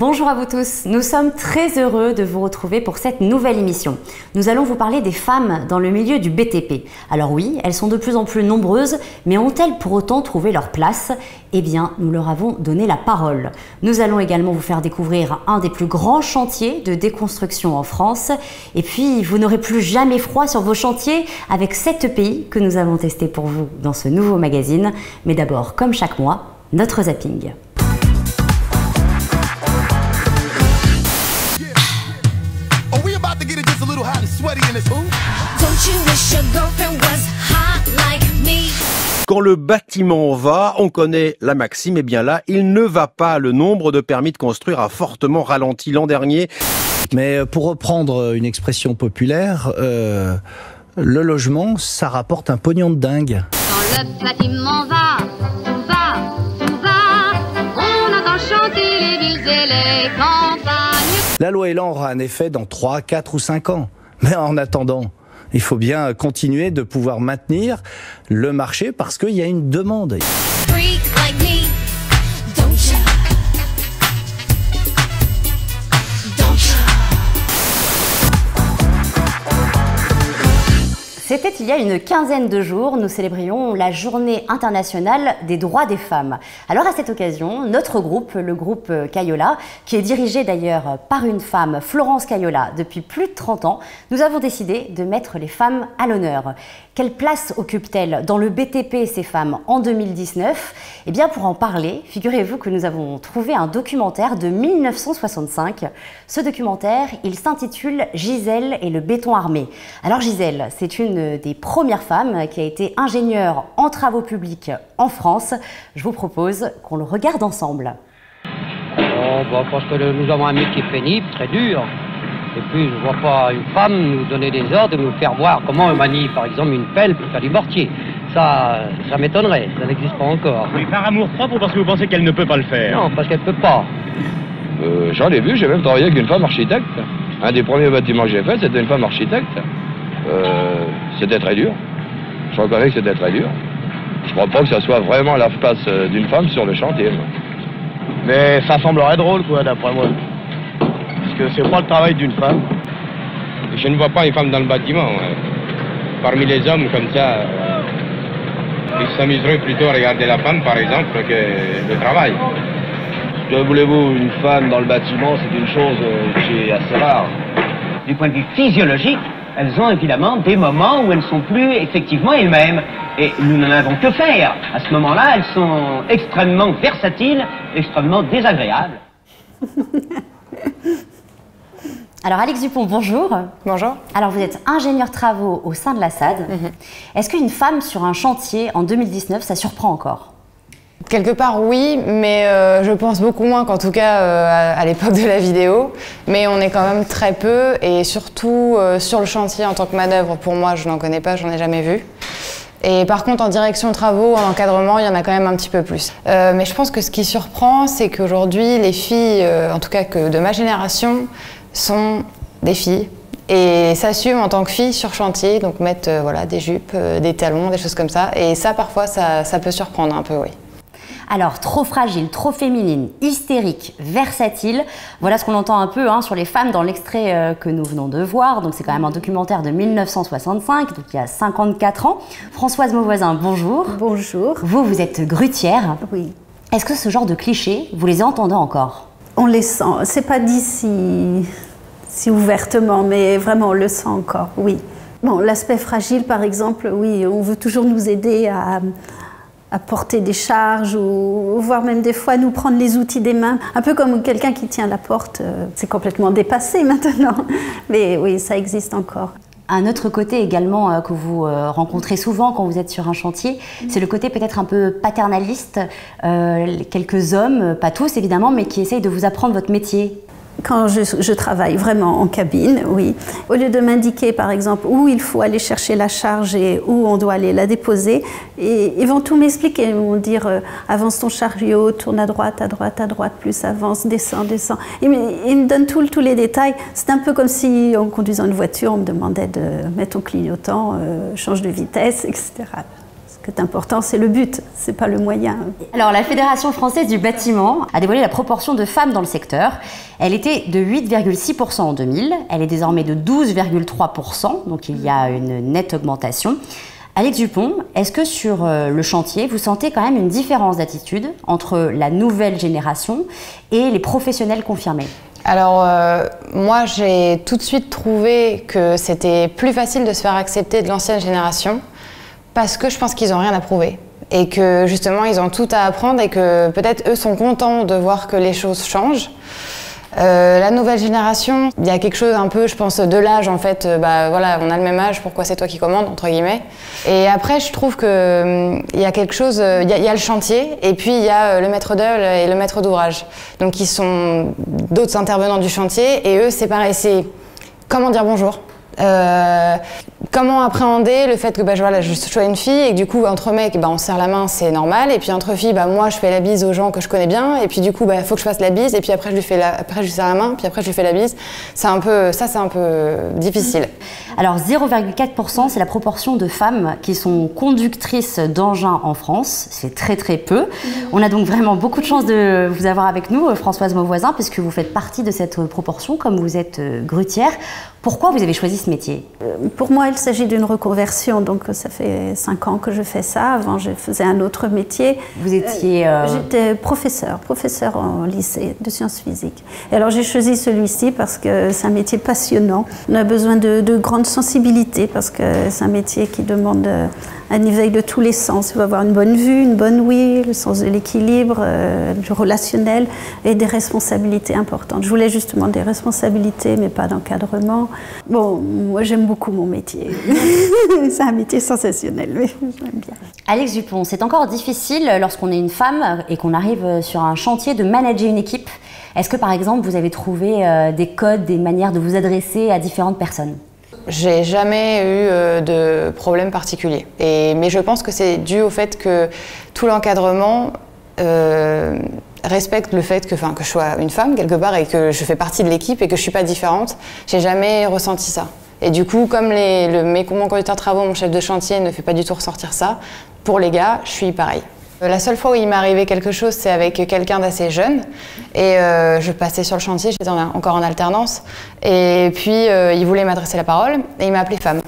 Bonjour à vous tous, nous sommes très heureux de vous retrouver pour cette nouvelle émission. Nous allons vous parler des femmes dans le milieu du BTP. Alors oui, elles sont de plus en plus nombreuses, mais ont-elles pour autant trouvé leur place? Eh bien, nous leur avons donné la parole. Nous allons également vous faire découvrir un des plus grands chantiers de déconstruction en France. Et puis, vous n'aurez plus jamais froid sur vos chantiers avec 7 pays que nous avons testés pour vous dans ce nouveau magazine. Mais d'abord, comme chaque mois, notre zapping. Quand le bâtiment va, on connaît la maxime, et bien là, il ne va pas. Le nombre de permis de construire a fortement ralenti l'an dernier. Mais pour reprendre une expression populaire, le logement, ça rapporte un pognon de dingue. Quand le bâtiment va, tout va, tout va, on entend chanter les villes et les campagnes. La loi Elan aura un effet dans 3, 4 ou 5 ans. Mais en attendant, il faut bien continuer de pouvoir maintenir le marché parce qu'il y a une demande. C'était il y a une quinzaine de jours, nous célébrions la Journée internationale des droits des femmes. Alors à cette occasion, notre groupe, le groupe Cayola, qui est dirigé d'ailleurs par une femme, Florence Cayola, depuis plus de 30 ans, nous avons décidé de mettre les femmes à l'honneur. Quelle place occupent-elles dans le BTP, ces femmes, en 2019? Eh bien, pour en parler, figurez-vous que nous avons trouvé un documentaire de 1965. Ce documentaire, il s'intitule « Gisèle et le béton armé ». Alors Gisèle, c'est une des premières femmes qui a été ingénieure en travaux publics en France. Je vous propose qu'on le regarde ensemble. Oh, bah, parce que nous avons un métier pénible, très dur. Et puis, je ne vois pas une femme nous donner des ordres, nous faire voir comment on manie, par exemple, une pelle pour faire du mortier. Ça m'étonnerait, ça n'existe pas encore. Oui, par amour propre ou parce que vous pensez qu'elle ne peut pas le faire? Non, parce qu'elle ne peut pas. J'en ai vu, j'ai même travaillé avec une femme architecte. Un des premiers bâtiments que j'ai fait, c'était une femme architecte. C'était très dur. Je reconnais que c'était très dur. Je crois pas que ça soit vraiment la place d'une femme sur le chantier. Mais ça semblerait drôle, quoi, d'après moi. Parce que c'est pas le travail d'une femme. Je ne vois pas une femme dans le bâtiment. Parmi les hommes comme ça, ils s'amuseraient plutôt à regarder la femme, par exemple, que le travail. Que voulez-vous, une femme dans le bâtiment, c'est une chose qui est assez rare. Du point de vue physiologique, elles ont évidemment des moments où elles ne sont plus effectivement elles-mêmes. Et nous n'en avons que faire. À ce moment-là, elles sont extrêmement versatiles, extrêmement désagréables. Alors Alix Dupont, bonjour. Bonjour. Alors vous êtes ingénieur travaux au sein de la SAD. Est-ce qu'une femme sur un chantier en 2019, ça surprend encore? Quelque part oui, mais je pense beaucoup moins qu'en tout cas à l'époque de la vidéo. Mais on est quand même très peu et surtout sur le chantier en tant que manœuvre, pour moi je n'en connais pas, j'en ai jamais vu. Et par contre en direction de travaux, en encadrement, il y en a quand même un petit peu plus. Mais je pense que ce qui surprend, c'est qu'aujourd'hui les filles, en tout cas que de ma génération, sont des filles et s'assument en tant que filles sur chantier, donc mettent voilà, des jupes, des talons, des choses comme ça. Et ça parfois ça peut surprendre un peu, oui. Alors, trop fragile, trop féminine, hystérique, versatile, voilà ce qu'on entend un peu sur les femmes dans l'extrait que nous venons de voir. Donc c'est quand même un documentaire de 1965, donc il y a 54 ans. Françoise Mauvoisin, bonjour. Bonjour. Vous êtes grutière. Oui. Est-ce que ce genre de clichés, vous les entendez encore? On les sent, c'est pas dit si ouvertement, mais vraiment on le sent encore, oui. Bon, l'aspect fragile par exemple, oui, on veut toujours nous aider à porter des charges ou voire même des fois nous prendre les outils des mains. Un peu comme quelqu'un qui tient la porte, c'est complètement dépassé maintenant. Mais oui, ça existe encore. Un autre côté également que vous rencontrez souvent quand vous êtes sur un chantier, c'est le côté peut-être un peu paternaliste. Quelques hommes, pas tous évidemment, mais qui essayent de vous apprendre votre métier. Quand je travaille vraiment en cabine, oui. Au lieu de m'indiquer, par exemple, où il faut aller chercher la charge et où on doit aller la déposer, et ils vont tout m'expliquer. Ils vont dire avance ton chariot, tourne à droite, plus avance, descends, descends. Ils me donnent tous les détails. C'est un peu comme si, en conduisant une voiture, on me demandait de mettre ton clignotant, change de vitesse, etc. Ce qui est important, c'est le but, c'est pas le moyen. Alors, la Fédération française du bâtiment a dévoilé la proportion de femmes dans le secteur. Elle était de 8,6% en 2000, elle est désormais de 12,3%, donc il y a une nette augmentation. Alex Dupont, est-ce que sur le chantier, vous sentez quand même une différence d'attitude entre la nouvelle génération et les professionnels confirmés ? Alors, moi, j'ai tout de suite trouvé que c'était plus facile de se faire accepter de l'ancienne génération parce que je pense qu'ils n'ont rien à prouver et que justement, ils ont tout à apprendre et que peut-être eux sont contents de voir que les choses changent. La nouvelle génération, il y a quelque chose un peu, je pense, de l'âge en fait. Voilà, on a le même âge, pourquoi c'est toi qui commandes, entre guillemets. Et après, je trouve qu'il y a quelque chose, il y a le chantier et puis il y a le maître d'œuvre et le maître d'ouvrage. Donc, ils sont d'autres intervenants du chantier et eux, c'est pareil, c'est comment dire bonjour. Comment appréhender le fait que je sois une fille et que du coup entre mecs on se serre la main, c'est normal, et puis entre filles moi je fais la bise aux gens que je connais bien et puis du coup faut que je fasse la bise et puis après je lui serre la main puis après je lui fais la bise. C'est un peu difficile. Alors 0,4%, c'est la proportion de femmes qui sont conductrices d'engins en France, c'est très très peu. On a donc vraiment beaucoup de chance de vous avoir avec nous, Françoise Mauvoisin, puisque vous faites partie de cette proportion comme vous êtes grutière. Pourquoi vous avez choisi ce métier ? Pour moi, il s'agit d'une reconversion, donc ça fait 5 ans que je fais ça. Avant, je faisais un autre métier. Vous étiez... J'étais professeur en lycée de sciences physiques. Et alors, j'ai choisi celui-ci parce que c'est un métier passionnant. On a besoin de grande sensibilité parce que c'est un métier qui demande un éveil de tous les sens. Il faut avoir une bonne vue, une bonne ouïe, le sens de l'équilibre, du relationnel et des responsabilités importantes. Je voulais justement des responsabilités, mais pas d'encadrement. Bon, moi j'aime beaucoup mon métier. C'est un métier sensationnel, mais j'aime bien. Alex Dupont, c'est encore difficile lorsqu'on est une femme et qu'on arrive sur un chantier de manager une équipe. Est-ce que par exemple vous avez trouvé des codes, des manières de vous adresser à différentes personnes ? J'ai jamais eu de problème particulier. Mais je pense que c'est dû au fait que tout l'encadrement respecte le fait que je sois une femme quelque part et que je fais partie de l'équipe et que je suis pas différente. J'ai jamais ressenti ça. Et du coup, comme mon conducteur de travaux, mon chef de chantier ne fait pas du tout ressortir ça, pour les gars, je suis pareil. La seule fois où il m'est arrivé quelque chose, c'est avec quelqu'un d'assez jeune. Et je passais sur le chantier, j'étais encore en alternance. Et puis, il voulait m'adresser la parole et il m'a appelée femme.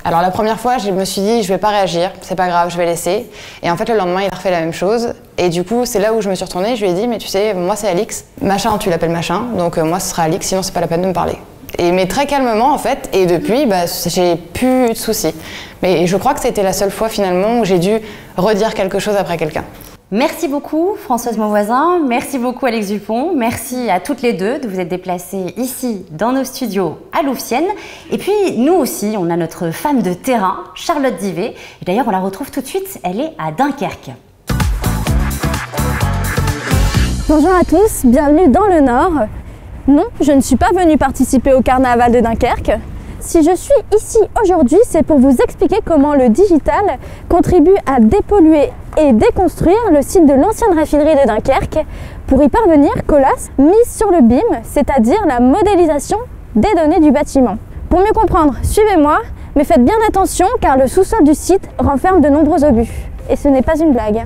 Alors la première fois, je me suis dit, je vais pas réagir, c'est pas grave, je vais laisser. Et en fait, le lendemain, il a refait la même chose. Et du coup, c'est là où je me suis retournée, je lui ai dit, mais tu sais, moi c'est Alix. Machin, tu l'appelles machin, donc moi ce sera Alix, sinon c'est pas la peine de me parler. Mais très calmement en fait, et depuis, j'ai plus eu de soucis. Mais je crois que c'était la seule fois finalement où j'ai dû redire quelque chose après quelqu'un. Merci beaucoup Françoise Mauvoisin, merci beaucoup Alex Dupont, merci à toutes les deux de vous être déplacées ici dans nos studios à Louvciennes. Et puis nous aussi, on a notre femme de terrain, Charlotte Divet. Et d'ailleurs, on la retrouve tout de suite, elle est à Dunkerque. Bonjour à tous, bienvenue dans le Nord. Non, je ne suis pas venue participer au carnaval de Dunkerque. Si je suis ici aujourd'hui, c'est pour vous expliquer comment le digital contribue à dépolluer et déconstruire le site de l'ancienne raffinerie de Dunkerque. Pour y parvenir, Colas mise sur le BIM, c'est-à-dire la modélisation des données du bâtiment. Pour mieux comprendre, suivez-moi, mais faites bien attention car le sous-sol du site renferme de nombreux obus. Et ce n'est pas une blague.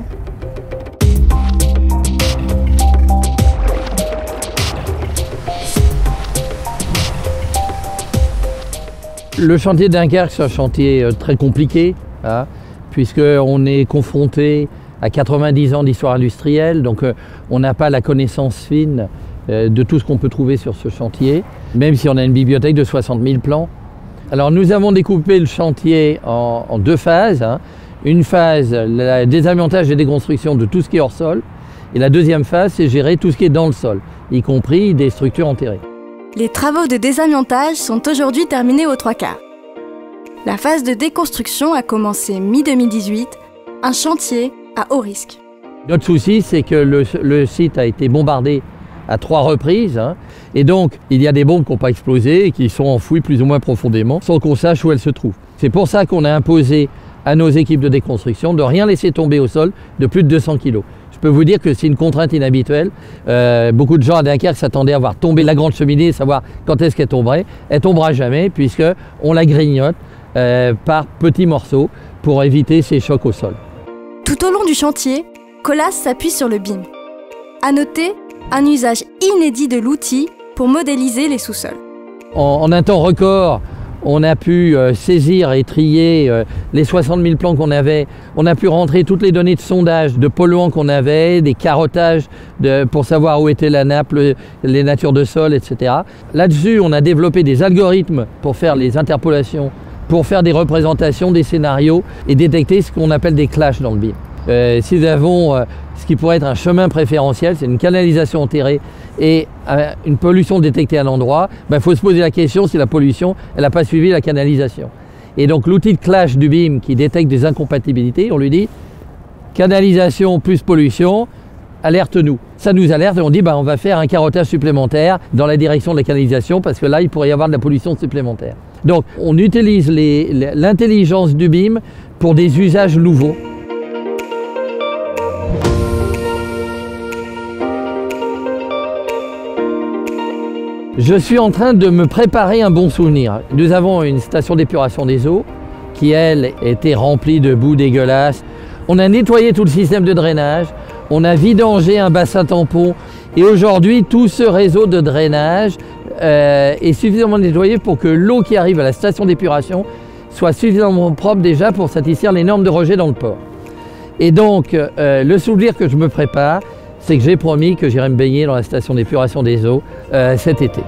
Le chantier de Dunkerque, c'est un chantier très compliqué, hein, puisqu'on est confronté à 90 ans d'histoire industrielle, donc on n'a pas la connaissance fine de tout ce qu'on peut trouver sur ce chantier, même si on a une bibliothèque de 60 000 plans. Alors nous avons découpé le chantier en 2 phases. Hein. Une phase, le désamiantage et déconstruction de tout ce qui est hors sol, et la deuxième phase, c'est gérer tout ce qui est dans le sol, y compris des structures enterrées. Les travaux de désamiantage sont aujourd'hui terminés aux 3/4. La phase de déconstruction a commencé mi-2018, un chantier à haut risque. Notre souci, c'est que le site a été bombardé à 3 reprises, hein, et donc il y a des bombes qui n'ont pas explosé et qui sont enfouies plus ou moins profondément sans qu'on sache où elles se trouvent. C'est pour ça qu'on a imposé à nos équipes de déconstruction de rien laisser tomber au sol de plus de 200 kg. Je peux vous dire que c'est une contrainte inhabituelle. Beaucoup de gens à Dunkerque s'attendaient à voir tomber la grande cheminée et savoir quand est-ce qu'elle tomberait. Elle ne tombera jamais puisqu'on la grignote par petits morceaux pour éviter ces chocs au sol. Tout au long du chantier, Colas s'appuie sur le BIM. À noter, un usage inédit de l'outil pour modéliser les sous-sols. En un temps record, on a pu saisir et trier les 60 000 plans qu'on avait. On a pu rentrer toutes les données de sondage, de polluants qu'on avait, des carottages pour savoir où était la nappe, les natures de sol, etc. Là-dessus, on a développé des algorithmes pour faire les interpolations, pour faire des représentations, des scénarios et détecter ce qu'on appelle des clashs dans le BIM. Si nous avons ce qui pourrait être un chemin préférentiel, c'est une canalisation enterrée et une pollution détectée à un endroit, il faut se poser la question si la pollution n'a pas suivi la canalisation. Et donc l'outil de clash du BIM qui détecte des incompatibilités, on lui dit canalisation plus pollution, alerte-nous. Ça nous alerte et on dit on va faire un carottage supplémentaire dans la direction de la canalisation parce que là il pourrait y avoir de la pollution supplémentaire. Donc on utilise l'intelligence du BIM pour des usages nouveaux. Je suis en train de me préparer un bon souvenir. Nous avons une station d'épuration des eaux qui, elle, était remplie de boue dégueulasse. On a nettoyé tout le système de drainage, on a vidangé un bassin tampon et aujourd'hui, tout ce réseau de drainage est suffisamment nettoyé pour que l'eau qui arrive à la station d'épuration soit suffisamment propre déjà pour satisfaire les normes de rejet dans le port. Et donc, le souvenir que je me prépare, c'est que j'ai promis que j'irai me baigner dans la station d'épuration des eaux cet été.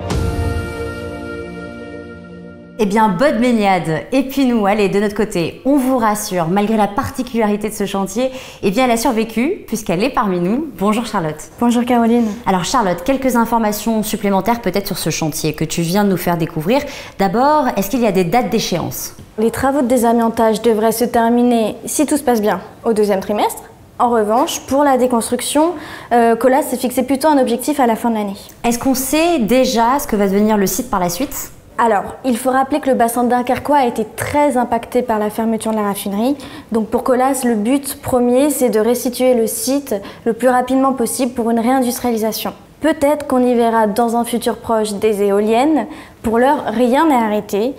Eh bien, bonne baignade. Et puis nous, allez, de notre côté, on vous rassure, malgré la particularité de ce chantier, eh bien, elle a survécu, puisqu'elle est parmi nous. Bonjour Charlotte. Bonjour Caroline. Alors Charlotte, quelques informations supplémentaires peut-être sur ce chantier que tu viens de nous faire découvrir. D'abord, est-ce qu'il y a des dates d'échéance? Les travaux de désamiantage devraient se terminer, si tout se passe bien, au 2e trimestre. En revanche, pour la déconstruction, Colas s'est fixé plutôt un objectif à la fin de l'année. Est-ce qu'on sait déjà ce que va devenir le site par la suite? Alors, il faut rappeler que le bassin dunkerquois a été très impacté par la fermeture de la raffinerie. Donc pour Colas, le but premier, c'est de restituer le site le plus rapidement possible pour une réindustrialisation. Peut-être qu'on y verra dans un futur proche des éoliennes. Pour l'heure, rien n'est arrêté.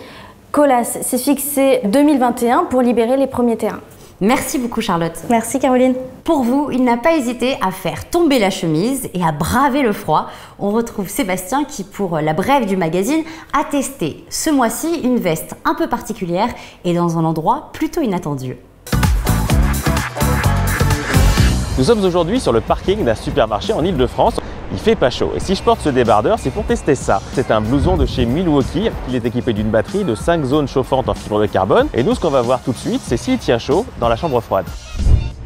Colas s'est fixé 2021 pour libérer les premiers terrains. Merci beaucoup Charlotte. Merci Caroline. Pour vous, il n'a pas hésité à faire tomber la chemise et à braver le froid. On retrouve Sébastien qui, pour la brève du magazine, a testé ce mois-ci une veste un peu particulière et dans un endroit plutôt inattendu. Nous sommes aujourd'hui sur le parking d'un supermarché en Ile-de-France. Il fait pas chaud et si je porte ce débardeur, c'est pour tester ça. C'est un blouson de chez Milwaukee. Il est équipé d'une batterie de 5 zones chauffantes en fibre de carbone. Et nous, ce qu'on va voir tout de suite, c'est s'il tient chaud dans la chambre froide.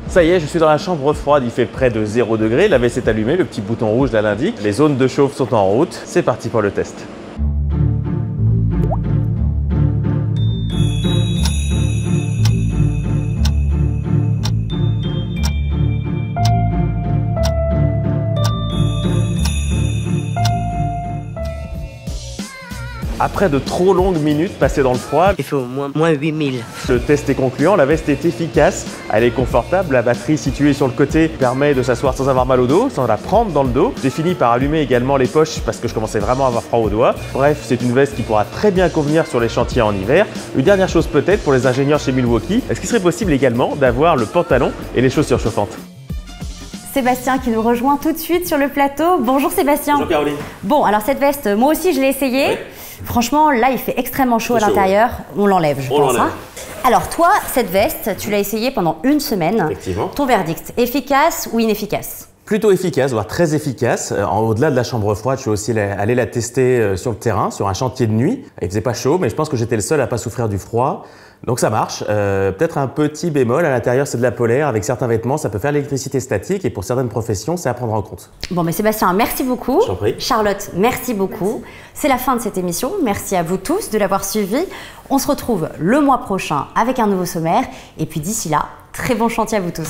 Ça y est, je suis dans la chambre froide, il fait près de 0 degré. La veste est allumée, le petit bouton rouge là l'indique. Les zones de chauffe sont en route. C'est parti pour le test. Après de trop longues minutes passées dans le froid, il fait au moins 8000. Le test est concluant, la veste est efficace, elle est confortable, la batterie située sur le côté permet de s'asseoir sans avoir mal au dos, sans la prendre dans le dos. J'ai fini par allumer également les poches parce que je commençais vraiment à avoir froid aux doigts. Bref, c'est une veste qui pourra très bien convenir sur les chantiers en hiver. Une dernière chose peut-être pour les ingénieurs chez Milwaukee, est-ce qu'il serait possible également d'avoir le pantalon et les chaussures chauffantes? Sébastien qui nous rejoint tout de suite sur le plateau. Bonjour Sébastien. Bonjour Caroline. Bon, alors cette veste, moi aussi je l'ai essayée. Oui. Franchement, là, il fait extrêmement chaud à l'intérieur. Ouais. On l'enlève, je pense. Hein. Alors toi, cette veste, tu l'as essayée pendant une semaine. Effectivement. Ton verdict, efficace ou inefficace? Plutôt efficace, voire très efficace. Au-delà de la chambre froide, je suis aussi allé la tester sur le terrain, sur un chantier de nuit. Il faisait pas chaud, mais je pense que j'étais le seul à pas souffrir du froid. Donc ça marche. Peut-être un petit bémol, à l'intérieur c'est de la polaire, avec certains vêtements ça peut faire l'électricité statique et pour certaines professions c'est à prendre en compte. Bon mais Sébastien, merci beaucoup. Je t'en prie. Charlotte, merci beaucoup. C'est la fin de cette émission, merci à vous tous de l'avoir suivi. On se retrouve le mois prochain avec un nouveau sommaire et puis d'ici là, très bon chantier à vous tous.